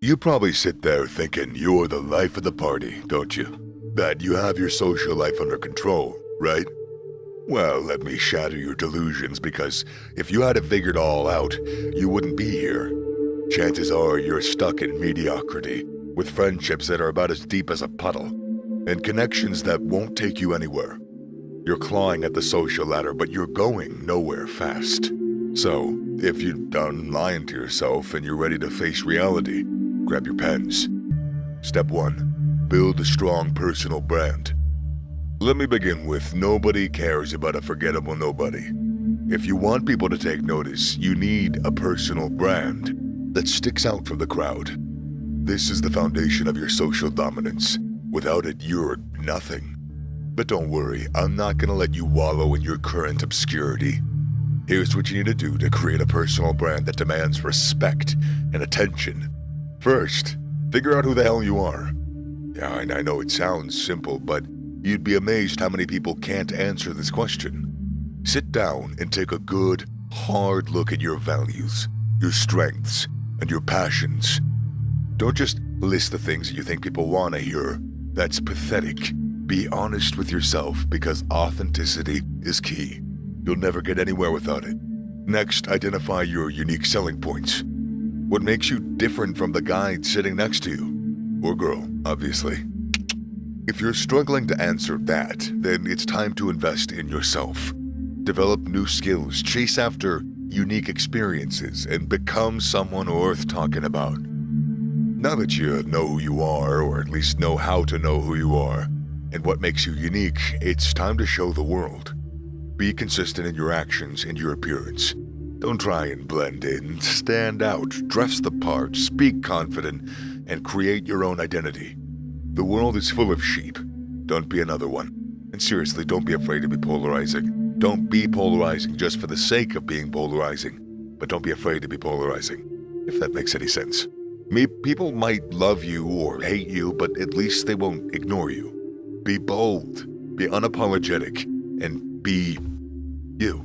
You probably sit there thinking you're the life of the party, don't you? That you have your social life under control, right? Well, let me shatter your delusions, because if you had it figured all out, you wouldn't be here. Chances are you're stuck in mediocrity, with friendships that are about as deep as a puddle, and connections that won't take you anywhere. You're clawing at the social ladder, but you're going nowhere fast. So, if you're done lying to yourself and you're ready to face reality, grab your pens. Step 1. Build a strong personal brand. Let me begin with nobody cares about a forgettable nobody. If you want people to take notice, you need a personal brand that sticks out from the crowd. This is the foundation of your social dominance. Without it, you're nothing. But don't worry, I'm not gonna let you wallow in your current obscurity. Here's what you need to do to create a personal brand that demands respect and attention. First, figure out who the hell you are. Yeah, I know it sounds simple, but you'd be amazed how many people can't answer this question. Sit down and take a good, hard look at your values, your strengths, and your passions. Don't just list the things that you think people want to hear. That's pathetic. Be honest with yourself, because authenticity is key. You'll never get anywhere without it. Next, identify your unique selling points. What makes you different from the guy sitting next to you? Or girl, obviously. If you're struggling to answer that, then it's time to invest in yourself. Develop new skills, chase after unique experiences, and become someone worth talking about. Now that you know who you are, or at least know how to know who you are, and what makes you unique, it's time to show the world. Be consistent in your actions and your appearance. Don't try and blend in. Stand out, dress the part, speak confident, and create your own identity. The world is full of sheep. Don't be another one. And seriously, don't be afraid to be polarizing. Don't be polarizing just for the sake of being polarizing. But don't be afraid to be polarizing, if that makes any sense. People might love you or hate you, but at least they won't ignore you. Be bold, be unapologetic, and be you.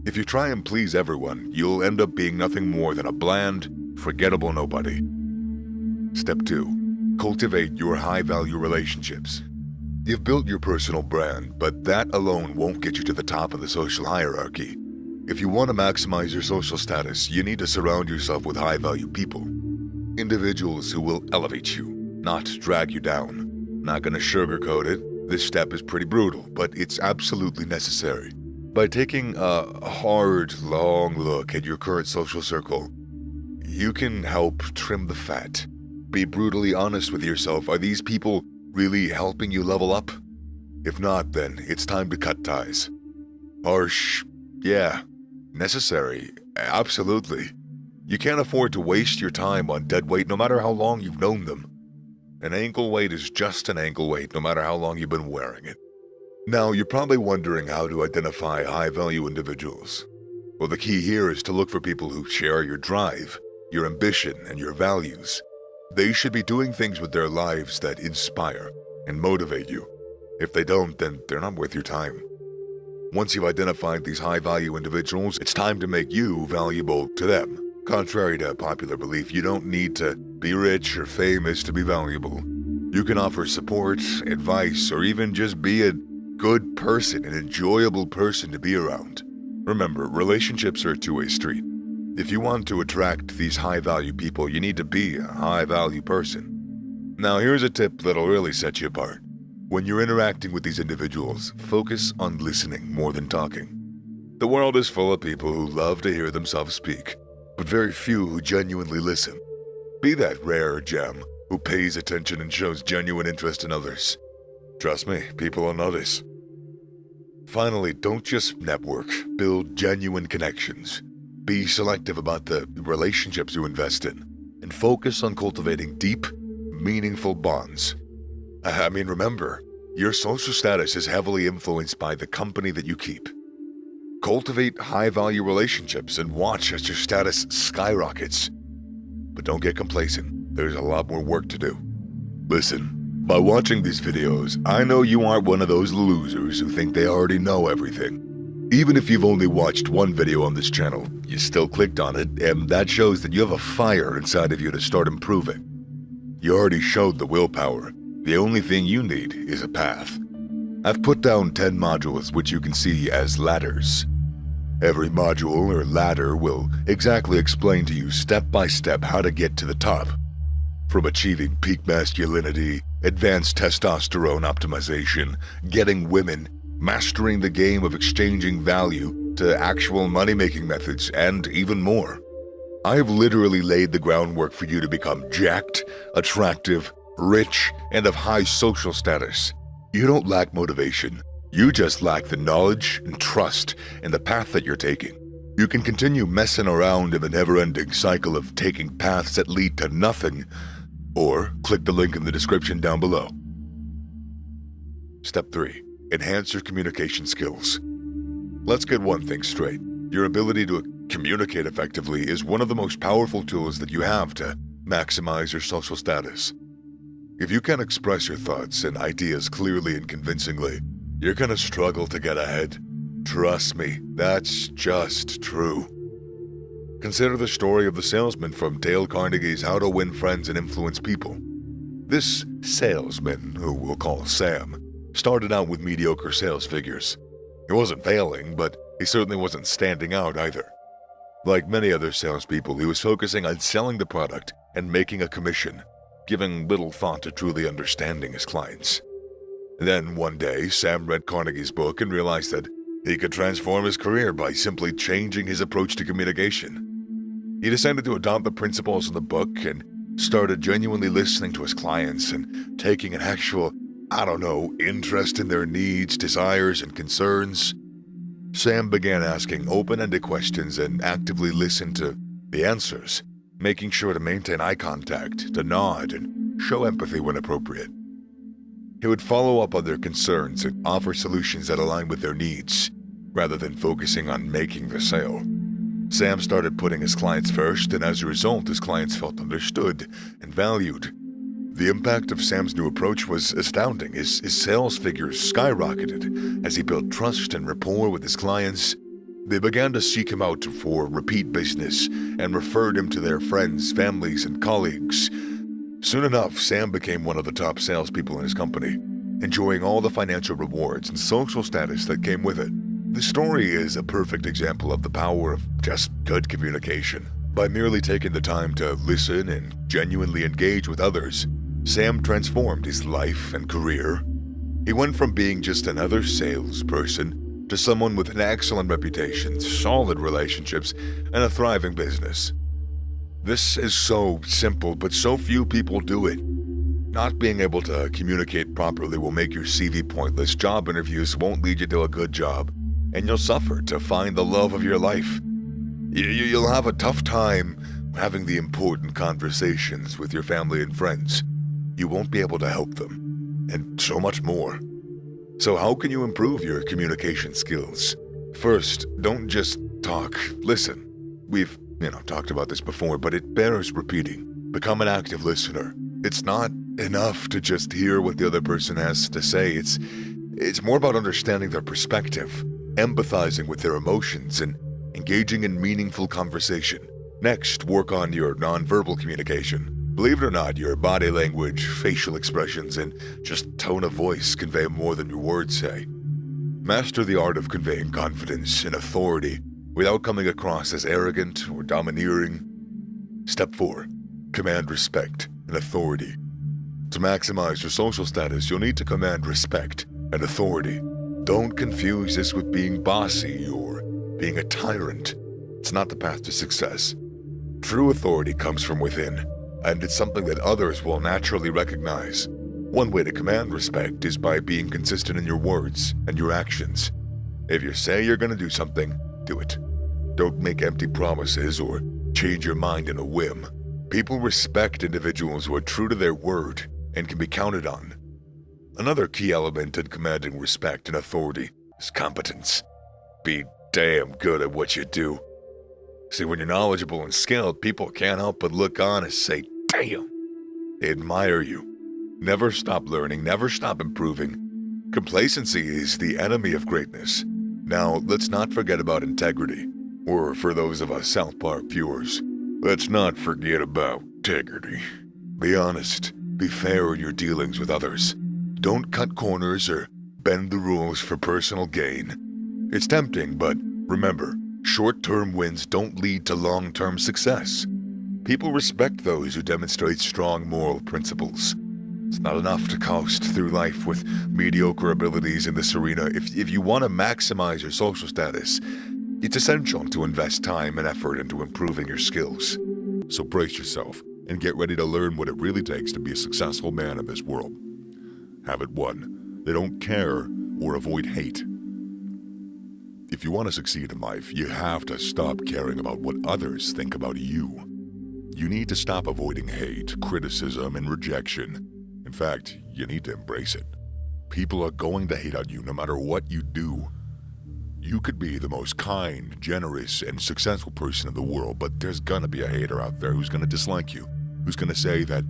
If you try and please everyone, you'll end up being nothing more than a bland, forgettable nobody. Step 2. Cultivate your high-value relationships. You've built your personal brand, but that alone won't get you to the top of the social hierarchy. If you want to maximize your social status, you need to surround yourself with high-value people. Individuals who will elevate you, not drag you down. Not gonna sugarcoat it, this step is pretty brutal, but it's absolutely necessary. By taking a hard, long look at your current social circle, you can help trim the fat. Be brutally honest with yourself. Are these people really helping you level up? If not, then it's time to cut ties. Harsh, yeah. Necessary, absolutely. You can't afford to waste your time on dead weight, no matter how long you've known them. An ankle weight is just an ankle weight, no matter how long you've been wearing it. Now, you're probably wondering how to identify high-value individuals. Well, the key here is to look for people who share your drive, your ambition, and your values. They should be doing things with their lives that inspire and motivate you. If they don't, then they're not worth your time. Once you've identified these high-value individuals, it's time to make you valuable to them. Contrary to popular belief, you don't need to be rich or famous to be valuable. You can offer support, advice, or even just be a good person, an enjoyable person to be around. Remember, relationships are a two-way street. If you want to attract these high-value people, you need to be a high-value person. Now, here's a tip that'll really set you apart. When you're interacting with these individuals, focus on listening more than talking. The world is full of people who love to hear themselves speak, but very few who genuinely listen. Be that rare gem who pays attention and shows genuine interest in others. Trust me, people will notice. Finally, don't just network, build genuine connections. Be selective about the relationships you invest in, and focus on cultivating deep, meaningful bonds. Remember, your social status is heavily influenced by the company that you keep. Cultivate high-value relationships and watch as your status skyrockets. But don't get complacent. There's a lot more work to do. Listen, by watching these videos, I know you aren't one of those losers who think they already know everything. Even if you've only watched one video on this channel, you still clicked on it, and that shows that you have a fire inside of you to start improving. You already showed the willpower. The only thing you need is a path. I've put down 10 modules which you can see as ladders. Every module or ladder will exactly explain to you step by step how to get to the top. From achieving peak masculinity, advanced testosterone optimization, getting women, mastering the game of exchanging value, to actual money-making methods, and even more. I have literally laid the groundwork for you to become jacked, attractive, rich, and of high social status. You don't lack motivation. You just lack the knowledge and trust in the path that you're taking. You can continue messing around in the never-ending cycle of taking paths that lead to nothing, or click the link in the description down below. Step 3. Enhance your communication skills. Let's get one thing straight. Your ability to communicate effectively is one of the most powerful tools that you have to maximize your social status. If you can't express your thoughts and ideas clearly and convincingly, you're gonna struggle to get ahead. Trust me, that's just true. Consider the story of the salesman from Dale Carnegie's How to Win Friends and Influence People. This salesman, who we'll call Sam, started out with mediocre sales figures. He wasn't failing, but he certainly wasn't standing out either. Like many other salespeople, he was focusing on selling the product and making a commission, giving little thought to truly understanding his clients. Then one day, Sam read Carnegie's book and realized that he could transform his career by simply changing his approach to communication. He decided to adopt the principles in the book and started genuinely listening to his clients and taking an actual, interest in their needs, desires, and concerns. Sam began asking open-ended questions and actively listened to the answers, making sure to maintain eye contact, to nod, and show empathy when appropriate. He would follow up on their concerns and offer solutions that align with their needs, rather than focusing on making the sale. Sam started putting his clients first, and as a result, his clients felt understood and valued. The impact of Sam's new approach was astounding. His sales figures skyrocketed as he built trust and rapport with his clients. They began to seek him out for repeat business and referred him to their friends, families, and colleagues. Soon enough, Sam became one of the top salespeople in his company, enjoying all the financial rewards and social status that came with it. The story is a perfect example of the power of just good communication. By merely taking the time to listen and genuinely engage with others, Sam transformed his life and career. He went from being just another salesperson to someone with an excellent reputation, solid relationships, and a thriving business. This is so simple, but so few people do it. Not being able to communicate properly will make your CV pointless, job interviews won't lead you to a good job, and you'll suffer to find the love of your life. You'll have a tough time having the important conversations with your family and friends. You won't be able to help them, and so much more. So how can you improve your communication skills? First, don't just talk, listen. We've, talked about this before, but it bears repeating. Become an active listener. It's not enough to just hear what the other person has to say. It's more about understanding their perspective, empathizing with their emotions, and engaging in meaningful conversation. Next, work on your nonverbal communication. Believe it or not, your body language, facial expressions, and just tone of voice convey more than your words say. Master the art of conveying confidence and authority without coming across as arrogant or domineering. Step 4. Command respect and authority. To maximize your social status, you'll need to command respect and authority. Don't confuse this with being bossy or being a tyrant. It's not the path to success. True authority comes from within, and it's something that others will naturally recognize. One way to command respect is by being consistent in your words and your actions. If you say you're going to do something, do it. Don't make empty promises or change your mind in a whim. People respect individuals who are true to their word and can be counted on. Another key element in commanding respect and authority is competence. Be damn good at what you do. See, when you're knowledgeable and skilled, people can't help but look on and say, damn. They admire you. Never stop learning, never stop improving. Complacency is the enemy of greatness. Now, let's not forget about integrity. Or for those of us South Park viewers, let's not forget about integrity. Be honest. Be fair in your dealings with others. Don't cut corners or bend the rules for personal gain. It's tempting, but remember, short-term wins don't lead to long-term success. People respect those who demonstrate strong moral principles. It's not enough to coast through life with mediocre abilities in this arena. If you want to maximize your social status, it's essential to invest time and effort into improving your skills. So brace yourself and get ready to learn what it really takes to be a successful man in this world. Habit 1. They don't care or avoid hate. If you want to succeed in life, you have to stop caring about what others think about you. You need to stop avoiding hate, criticism, and rejection. In fact, you need to embrace it. People are going to hate on you no matter what you do. You could be the most kind, generous, and successful person in the world, but there's gonna be a hater out there who's gonna dislike you, who's gonna say that,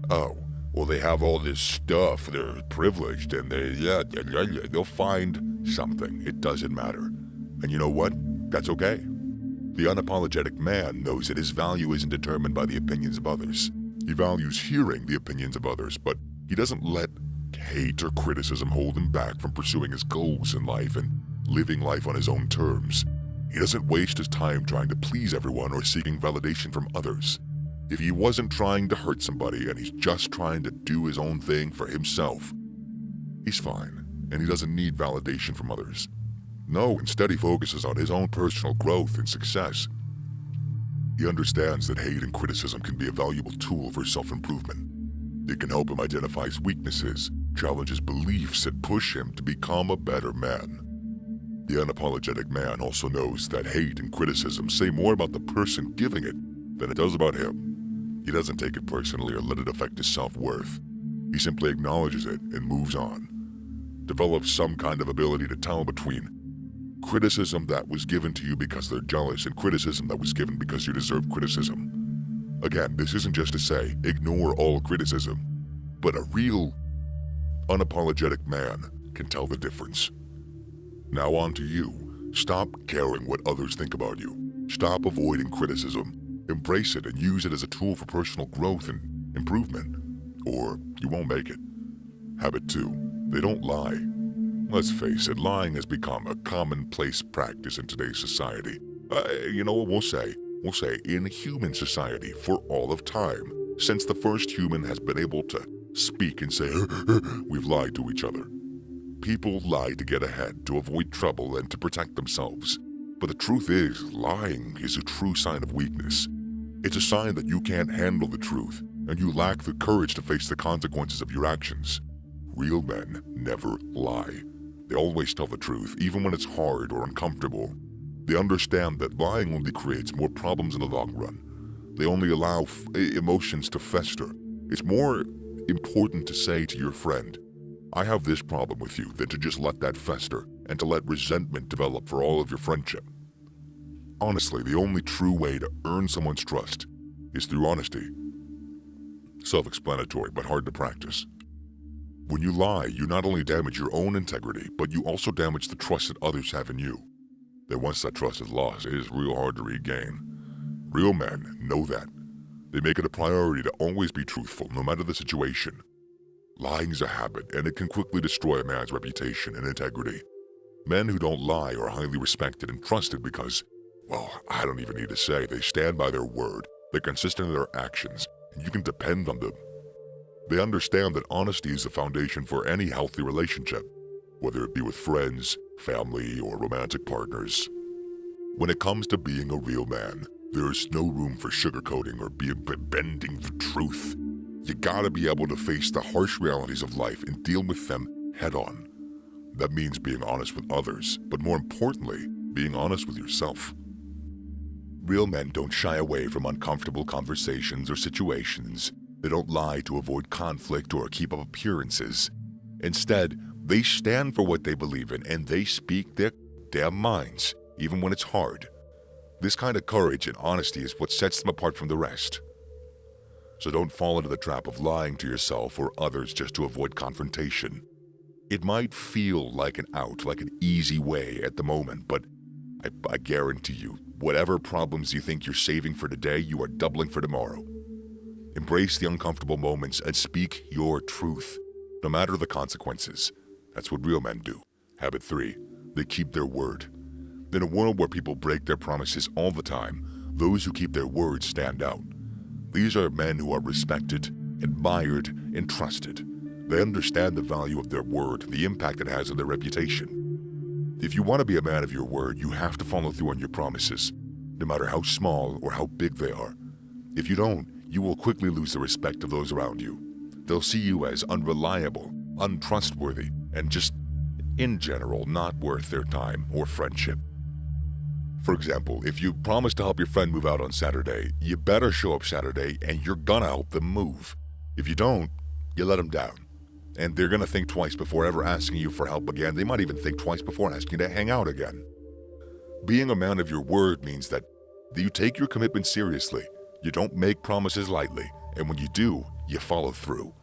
oh, well, they have all this stuff, they're privileged, and they'll find something. It doesn't matter. And you know what? That's okay. The unapologetic man knows that his value isn't determined by the opinions of others. He values hearing the opinions of others, but he doesn't let hate or criticism hold him back from pursuing his goals in life and living life on his own terms. He doesn't waste his time trying to please everyone or seeking validation from others. If he wasn't trying to hurt somebody and he's just trying to do his own thing for himself, he's fine, and he doesn't need validation from others. No, instead he focuses on his own personal growth and success. He understands that hate and criticism can be a valuable tool for self-improvement. It can help him identify his weaknesses, challenge his beliefs, and push him to become a better man. The unapologetic man also knows that hate and criticism say more about the person giving it than it does about him. He doesn't take it personally or let it affect his self-worth. He simply acknowledges it and moves on. Develops some kind of ability to tell between criticism that was given to you because they're jealous and criticism that was given because you deserve criticism. Again, this isn't just to say, ignore all criticism, but a real, unapologetic man can tell the difference. Now on to you. Stop caring what others think about you. Stop avoiding criticism. Embrace it and use it as a tool for personal growth and improvement, or you won't make it. Habit 2. They don't lie. Let's face it, lying has become a commonplace practice in today's society. You know what we'll say? We'll say in human society for all of time, since the first human has been able to speak and say, we've lied to each other. People lie to get ahead, to avoid trouble, and to protect themselves. But the truth is, lying is a true sign of weakness. It's a sign that you can't handle the truth, and you lack the courage to face the consequences of your actions. Real men never lie. They always tell the truth, even when it's hard or uncomfortable. They understand that lying only creates more problems in the long run. They only allow emotions to fester. It's more important to say to your friend, I have this problem with you, than to just let that fester and to let resentment develop for all of your friendship. Honestly, the only true way to earn someone's trust is through honesty. Self-explanatory, but hard to practice. When you lie, you not only damage your own integrity, but you also damage the trust that others have in you. Then once that trust is lost, it is real hard to regain. Real men know that. They make it a priority to always be truthful, no matter the situation. Lying is a habit, and it can quickly destroy a man's reputation and integrity. Men who don't lie are highly respected and trusted because, well, I don't even need to say, they stand by their word, they're consistent in their actions, and you can depend on them. They understand that honesty is the foundation for any healthy relationship, whether it be with friends, family, or romantic partners. When it comes to being a real man, there is no room for sugarcoating or bending the truth. You gotta be able to face the harsh realities of life and deal with them head on. That means being honest with others, but more importantly, being honest with yourself. Real men don't shy away from uncomfortable conversations or situations. They don't lie to avoid conflict or keep up appearances. Instead, they stand for what they believe in and they speak their damn minds, even when it's hard. This kind of courage and honesty is what sets them apart from the rest. So don't fall into the trap of lying to yourself or others just to avoid confrontation. It might feel like an out, like an easy way at the moment, but I guarantee you, whatever problems you think you're saving for today, you are doubling for tomorrow. Embrace the uncomfortable moments and speak your truth, no matter the consequences. That's what real men do. Habit 3, they keep their word. In a world where people break their promises all the time, those who keep their word stand out. These are men who are respected, admired, and trusted. They understand the value of their word, the impact it has on their reputation. If you want to be a man of your word, you have to follow through on your promises, no matter how small or how big they are. If you don't, you will quickly lose the respect of those around you. They'll see you as unreliable, untrustworthy, and just, in general, not worth their time or friendship. For example, if you promise to help your friend move out on Saturday, you better show up Saturday and you're gonna help them move. If you don't, you let them down. And they're gonna think twice before ever asking you for help again. They might even think twice before asking you to hang out again. Being a man of your word means that you take your commitment seriously. You don't make promises lightly, and when you do, you follow through.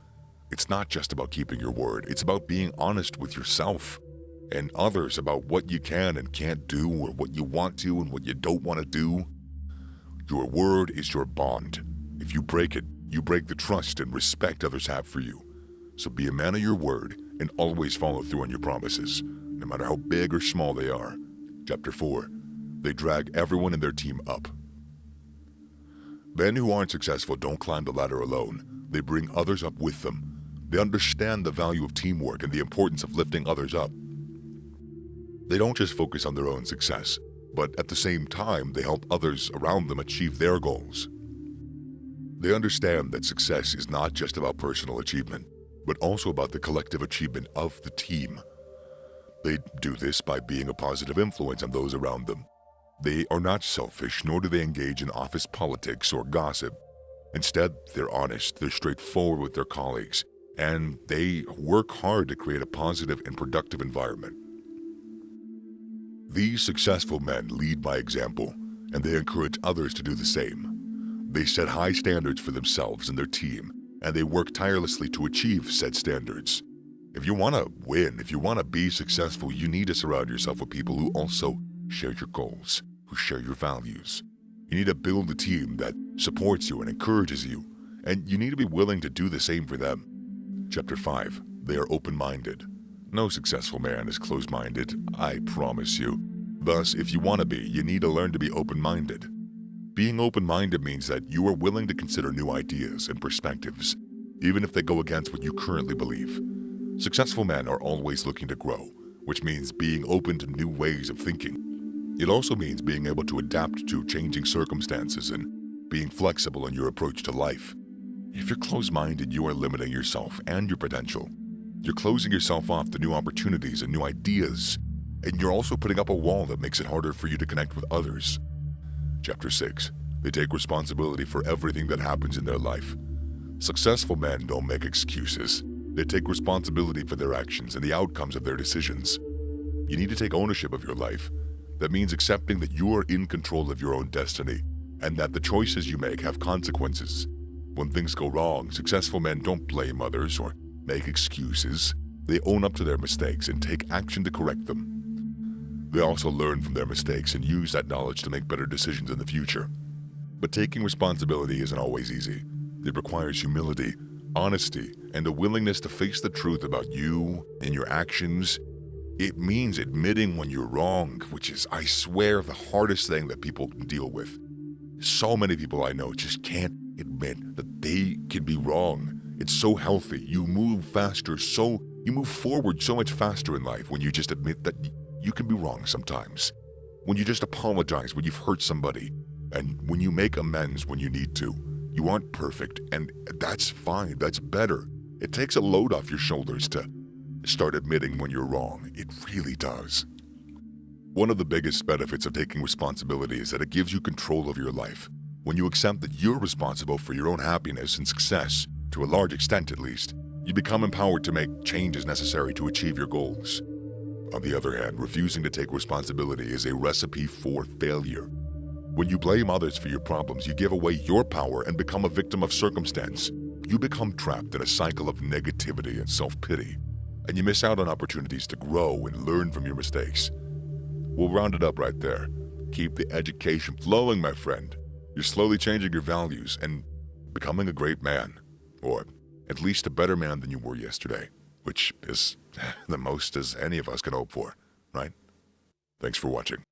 It's not just about keeping your word, it's about being honest with yourself and others about what you can and can't do, or what you want to and what you don't want to do. Your word is your bond. If you break it, you break the trust and respect others have for you. So be a man of your word and always follow through on your promises, no matter how big or small they are. Chapter 4, they drag everyone in their team up. Men who aren't successful don't climb the ladder alone. They bring others up with them. They understand the value of teamwork and the importance of lifting others up. They don't just focus on their own success, but at the same time, they help others around them achieve their goals. They understand that success is not just about personal achievement, but also about the collective achievement of the team. They do this by being a positive influence on those around them. They are not selfish, nor do they engage in office politics or gossip. Instead, they're honest, they're straightforward with their colleagues, and they work hard to create a positive and productive environment. These successful men lead by example, and they encourage others to do the same. They set high standards for themselves and their team, and they work tirelessly to achieve said standards. If you want to win, if you want to be successful, you need to surround yourself with people who also share your goals, who share your values. You need to build a team that supports you and encourages you, and you need to be willing to do the same for them. Chapter 5, they are open-minded. No successful man is closed-minded, I promise you. Thus, if you want to be, you need to learn to be open-minded. Being open-minded means that you are willing to consider new ideas and perspectives, even if they go against what you currently believe. Successful men are always looking to grow, which means being open to new ways of thinking. It also means being able to adapt to changing circumstances and being flexible in your approach to life. If you're closed-minded, you are limiting yourself and your potential. You're closing yourself off to new opportunities and new ideas, and you're also putting up a wall that makes it harder for you to connect with others. Chapter 6, they take responsibility for everything that happens in their life. Successful men don't make excuses. They take responsibility for their actions and the outcomes of their decisions. You need to take ownership of your life. That means accepting that you are in control of your own destiny and that the choices you make have consequences. When things go wrong, successful men don't blame others or make excuses. They own up to their mistakes and take action to correct them. They also learn from their mistakes and use that knowledge to make better decisions in the future. But taking responsibility isn't always easy. It requires humility, honesty, and a willingness to face the truth about you and your actions. It means admitting when you're wrong, which is, I swear, the hardest thing that people can deal with. So many people I know just can't admit that they can be wrong. It's so healthy. You move forward so much faster in life when you just admit that you can be wrong sometimes. When you just apologize when you've hurt somebody, and when you make amends when you need to. You aren't perfect, and that's fine. That's better. It takes a load off your shoulders to start admitting when you're wrong. It really does. One of the biggest benefits of taking responsibility is that it gives you control of your life. When you accept that you're responsible for your own happiness and success, to a large extent at least, you become empowered to make changes necessary to achieve your goals. On the other hand, refusing to take responsibility is a recipe for failure. When you blame others for your problems, you give away your power and become a victim of circumstance. You become trapped in a cycle of negativity and self-pity. and you miss out on opportunities to grow and learn from your mistakes. We'll round it up right there. Keep the education flowing, my friend. You're slowly changing your values and becoming a great man, or at least a better man than you were yesterday, which is the most as any of us can hope for, right? Thanks for watching.